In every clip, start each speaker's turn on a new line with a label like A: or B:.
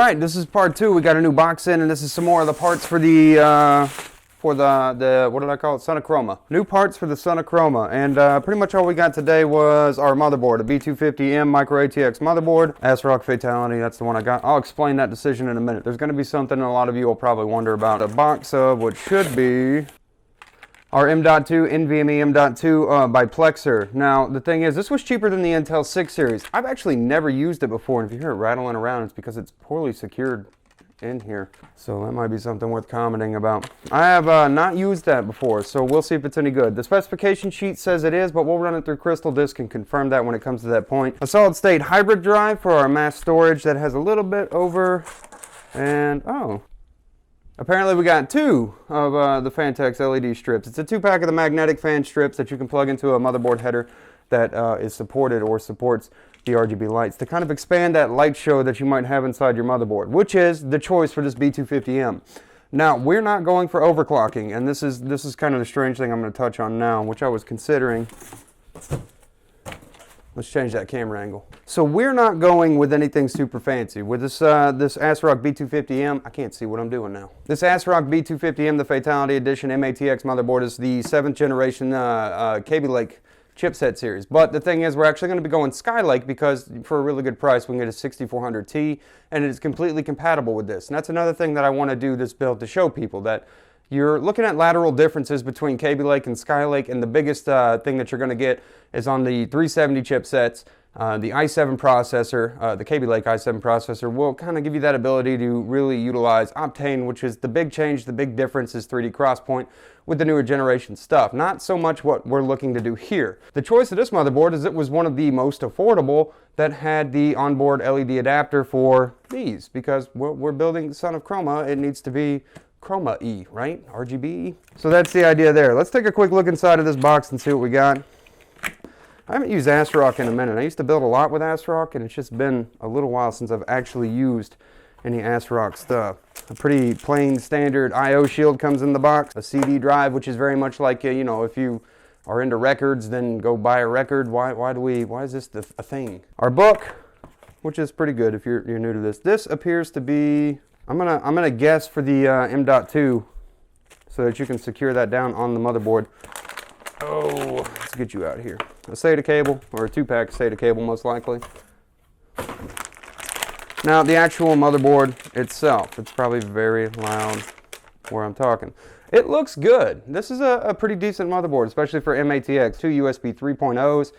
A: right, this is part 2. We got a new box in, and this is some more of the parts for the what did I call it? Son of Chroma. New parts for the Son of Chroma, and pretty much all we got today was our motherboard, a B250M micro ATX motherboard. ASRock Fatality, that's the one I got. I'll explain that decision in a minute. There's going to be something a lot of you will probably wonder about. A box of what should be our M.2 NVMe M.2 by Plexer. Now, the thing is, this was cheaper than the Intel 6 series. I've actually never used it before, and if you hear it rattling around, it's because it's poorly secured in here. So that might be something worth commenting about. I have not used that before, so we'll see if it's any good. The specification sheet says it is, but we'll run it through Crystal Disk and confirm that when it comes to that point. A solid state hybrid drive for our mass storage that has a little bit over, and oh. Apparently we got 2 of the Fantex LED strips. It's a 2-pack of the magnetic fan strips that you can plug into a motherboard header that is supported or supports the RGB lights to kind of expand that light show that you might have inside your motherboard, which is the choice for this B250M. Now, we're not going for overclocking, and this is kind of the strange thing I'm going to touch on now, which I was considering. Let's change that camera angle. So we're not going with anything super fancy. With this this ASRock B250M, I can't see what I'm doing now. This ASRock B250M, the Fatality Edition MATX motherboard, is the 7th generation Kaby Lake chipset series. But the thing is, we're actually going to be going Skylake because for a really good price, we can get a 6400T, and it is completely compatible with this. And that's another thing that I want to do this build to show people, that you're looking at lateral differences between Kaby Lake and Skylake, and the biggest thing that you're going to get is on the 370 chipsets. The i7 processor, the Kaby Lake i7 processor, will kind of give you that ability to really utilize Optane, which is the big change, the big difference is 3D Crosspoint with the newer generation stuff. Not so much what we're looking to do here. The choice of this motherboard is it was one of the most affordable that had the onboard LED adapter for these, because we're building the Son of Chroma, it needs to be Chroma-E, right? RGB. So that's the idea there. Let's take a quick look inside of this box and see what we got. I haven't used ASRock in a minute. I used to build a lot with ASRock, and it's just been a little while since I've actually used any ASRock stuff. A pretty plain standard I/O shield comes in the box. A CD drive, which is very much like, you know, if you are into records, then go buy a record. Why is this a thing? Our book, which is pretty good if you're new to this. This appears to be, I'm gonna guess for the M.2, so that you can secure that down on the motherboard. Oh, let's get you out here. A SATA cable, or a 2-pack SATA cable most likely. Now the actual motherboard itself, it's probably very loud where I'm talking. It looks good. This is a pretty decent motherboard, especially for MATX. 2 USB 3.0s,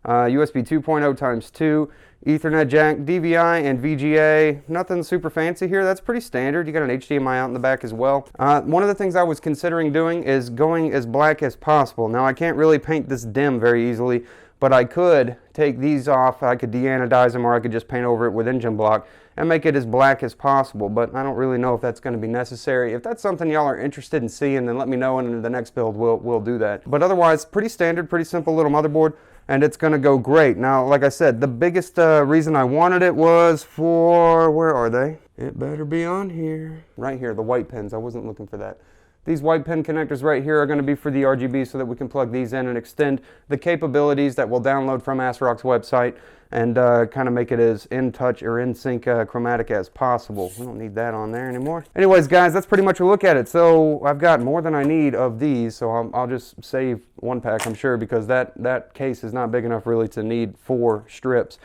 A: USB 2.0 times 2, Ethernet jack, DVI, and VGA. Nothing super fancy here. That's pretty standard. You got an HDMI out in the back as well. One of the things I was considering doing is going as black as possible. Now, I can't really paint this dim very easily, but I could take these off. I could de-anodize them, or I could just paint over it with engine block and make it as black as possible, but I don't really know if that's going to be necessary. If that's something y'all are interested in seeing, then let me know, and in the next build we'll do that. But otherwise, pretty standard, pretty simple little motherboard, and it's going to go great. Now, like I said, the biggest reason I wanted it was for, where are they? It better be on here. Right here, the white pins. I wasn't looking for that. These white pin connectors right here are going to be for the RGB, so that we can plug these in and extend the capabilities that we'll download from ASRock's website, and kind of make it as in touch or in sync chromatic as possible. We don't need that on there anymore. Anyways, guys, that's pretty much a look at it. So I've got more than I need of these, so I'll just save 1 pack, I'm sure, because that case is not big enough really to need 4 strips.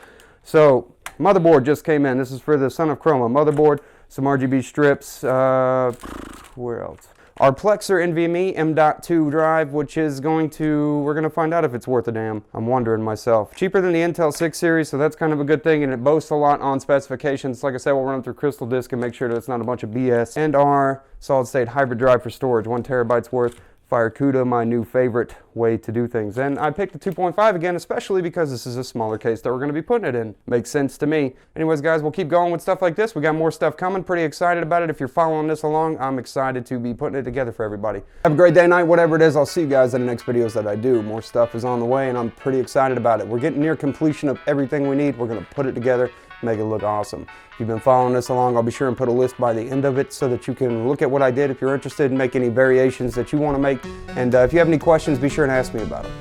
A: So motherboard just came in. This is for the Son of Chroma motherboard. Some RGB strips. Where else? Our Plexer NVMe M.2 drive, which is we're going to find out if it's worth a damn. I'm wondering myself. Cheaper than the Intel 6 series, so that's kind of a good thing, and it boasts a lot on specifications. Like I said, we'll run through Crystal Disk and make sure that it's not a bunch of BS. And our solid state hybrid drive for storage, 1 terabyte's worth. FireCuda, my new favorite way to do things. And I picked the 2.5 again, especially because this is a smaller case that we're going to be putting it in. Makes sense to me. Anyways, guys, we'll keep going with stuff like this. We got more stuff coming. Pretty excited about it. If you're following this along, I'm excited to be putting it together for everybody. Have a great day, night, whatever it is. I'll see you guys in the next videos that I do. More stuff is on the way, and I'm pretty excited about it. We're getting near completion of everything we need. We're going to put it together, make it look awesome. If you've been following this along, I'll be sure and put a list by the end of it so that you can look at what I did if you're interested and make any variations that you want to make. And if you have any questions, be sure and ask me about them.